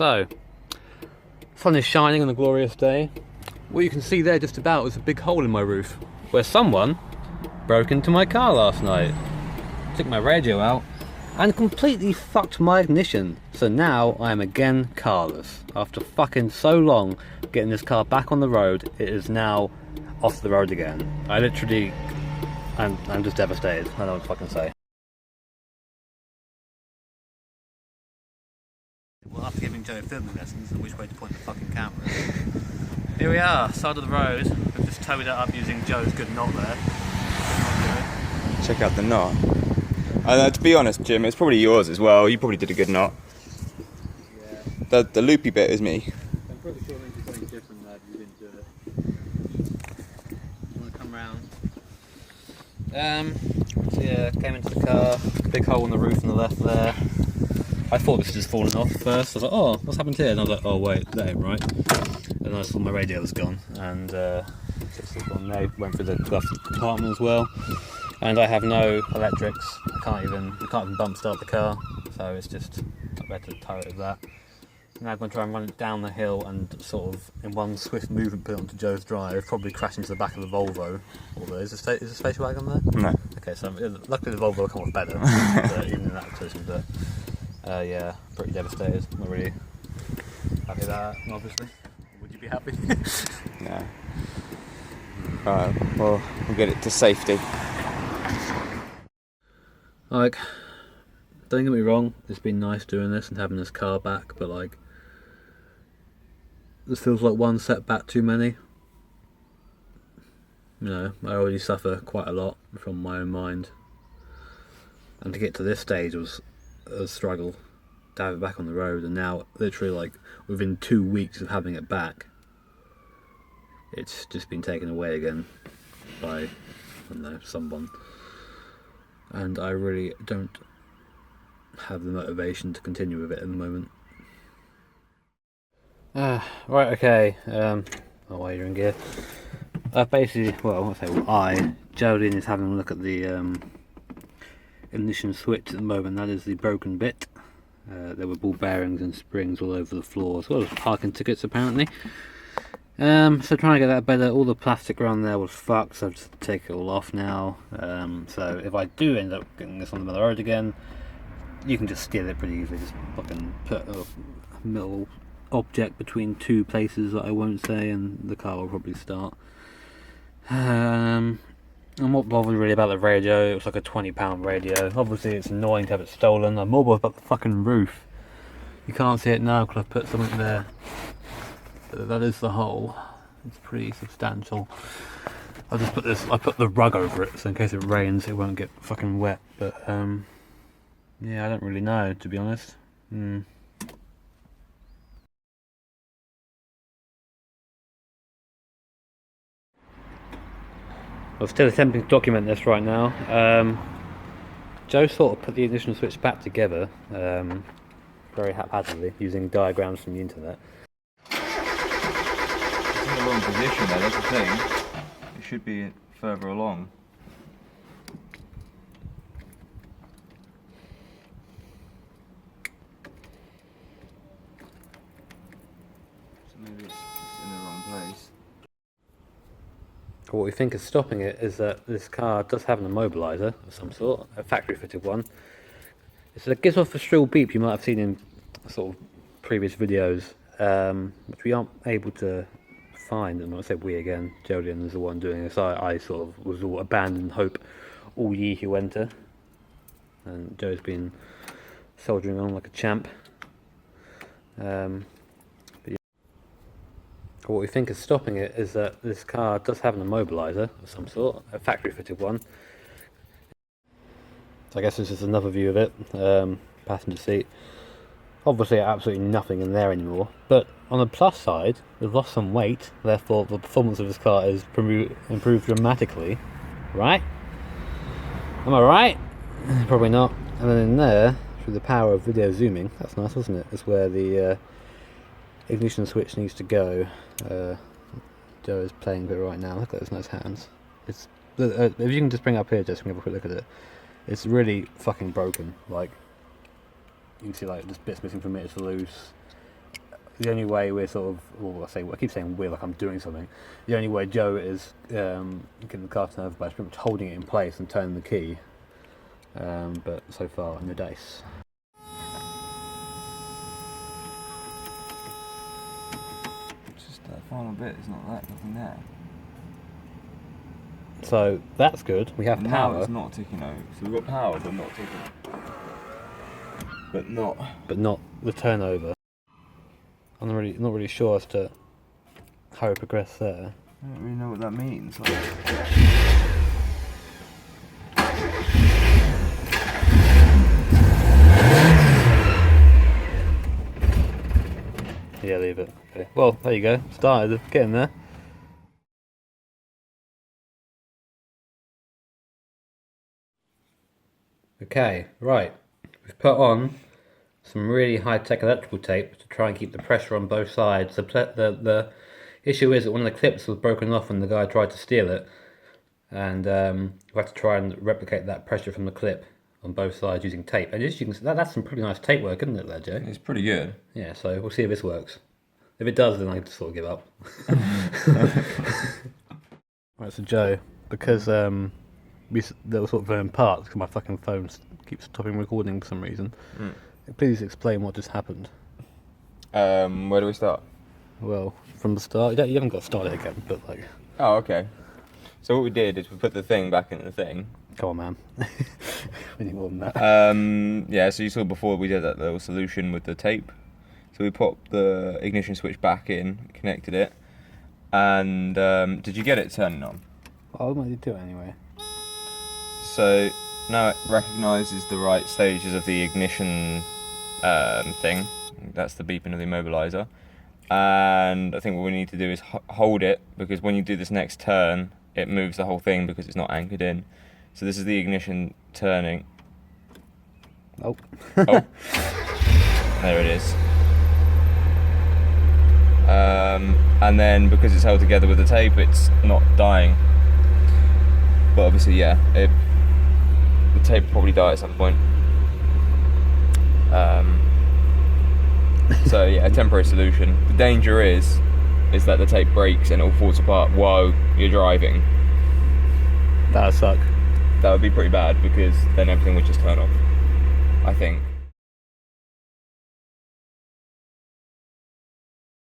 So, sun is shining on a glorious day. What you can see there just about is a big hole in my roof where someone broke into my car last night, took my radio out and completely fucked my ignition. So now I am again carless. After fucking so long getting this car back on the road, it is now off the road again. I'm just devastated. I don't know what to fucking say. Well, after giving Joe filming lessons on which way to point the fucking camera, here we are, side of the road. We've just towed it up using Joe's good knot there. Check out the knot. To be honest, Jim, it's probably yours as well. You probably did a good knot. Yeah. The loopy bit is me. I'm pretty sure it something different that you didn't do it. You want to come round? So yeah, came into the car, big hole in the roof on the left there. I thought this had just fallen off first. I was like, oh, what's happened here? And I was like, oh wait, that ain't right. And then I saw my radio was gone, and they went through the glove compartment as well. And I have no electrics. I can't even bump start the car, so it's just better to tow it as that. Now I'm going to try and run it down the hill and sort of, in one swift movement, put it onto Joe's drive, probably crash into the back of the Volvo. Although, is the station wagon there? No. Okay, so luckily the Volvo will come off better, even in that position, but yeah, pretty devastated. Not really happy with that, obviously. Would you be happy? No. Alright, well, we'll get it to safety. Like, don't get me wrong, it's been nice doing this and having this car back, but like, this feels like one setback too many. You know, I already suffer quite a lot from my own mind, and to get to this stage was a struggle to have it back on the road, and now literally like within 2 weeks of having it back, it's just been taken away again by, I don't know, someone. And I really don't have the motivation to continue with it at the moment. Right, okay. While you're in gear, basically, Geraldine is having a look at the ignition switch at the moment. That is the broken bit. There were ball bearings and springs all over the floor, as well as parking tickets apparently. So trying to get that better. All the plastic around there was fucked, so I've just take it all off now. So if I do end up getting this on the road again, you can just steal it pretty easily. Just fucking put a metal object between two places that I won't say, and the car will probably start. I'm not bothered really about the radio. It was like a £20 radio. Obviously it's annoying to have it stolen. I'm more bothered about the fucking roof. You can't see it now because I've put something there. That is the hole. It's pretty substantial. I put the rug over it, so in case it rains it won't get fucking wet, but yeah, I don't really know, to be honest. I was still attempting to document this right now. Joe sort of put the ignition switch back together, very haphazardly, using diagrams from the internet. In the wrong position there, that's the thing. It should be further along. So maybe it's just in the wrong place. What we think is stopping it is that this car does have an immobiliser of some sort, a factory fitted one. It gives off a shrill beep you might have seen in sort of previous videos, which we aren't able to find. And I say we again, Geraldine is the one doing this. I sort of was all abandoned hope, all ye who enter, and Joe's been soldiering on like a champ. But yeah. What we think is stopping it is that this car does have an immobiliser of some sort, a factory fitted one. So I guess this is another view of it. Passenger seat. Obviously absolutely nothing in there anymore, but on the plus side, we've lost some weight, therefore the performance of this car is improved dramatically, right? Am I right? Probably not. And then in there, through the power of video zooming, that's nice, wasn't it? Is where the ignition switch needs to go. Joe is playing with it right now. Look at those nice hands. It's if you can just bring it up here, just have a quick look at it. It's really fucking broken. Like, you can see like this bit's missing from it, it's loose. the only way we're sort of, well, I keep saying we're like I'm doing something. The only way Joe is getting the car turned over by is pretty much holding it in place and turning the key. But so far, no dice. Just that final bit. It's not nothing there. So that's good. We have power. Now it's not ticking over. So we've got power, but not ticking. But not the turnover. I'm not really sure as to how we progress there. I don't really know what that means. Yeah, leave it. Okay. Well, there you go. Started getting there. Okay, right. We've put on some really high-tech electrical tape to try and keep the pressure on both sides. The issue is that one of the clips was broken off when the guy tried to steal it, and we have to try and replicate that pressure from the clip on both sides using tape. And as you can see, that's some pretty nice tape work, isn't it, there, Joe? It's pretty good. Yeah, so we'll see if this works. If it does, then I just sort of give up. Right, so Joe, because there were sort of parts, because my fucking phone keeps stopping recording for some reason. Please explain what just happened. Where do we start? Well, from the start. You haven't got to start it again, but like... Oh, okay. So what we did is we put the thing back in the thing. Come on, man. We need more than that. Yeah, so you saw before we did that little solution with the tape. So we popped the ignition switch back in, connected it, and did you get it turning on? Well, why did you do it anyway? So now it recognises the right stages of the ignition thing. That's the beeping of the immobiliser. And I think what we need to do is hold it, because when you do this next turn, it moves the whole thing because it's not anchored in. So this is the ignition turning. Oh. Oh. There it is. And then because it's held together with the tape, it's not dying. But obviously, yeah, the tape will probably die at some point. So yeah, a temporary solution. The danger is that the tape breaks and it all falls apart while you're driving. That would suck. That would be pretty bad, because then everything would just turn off, I think.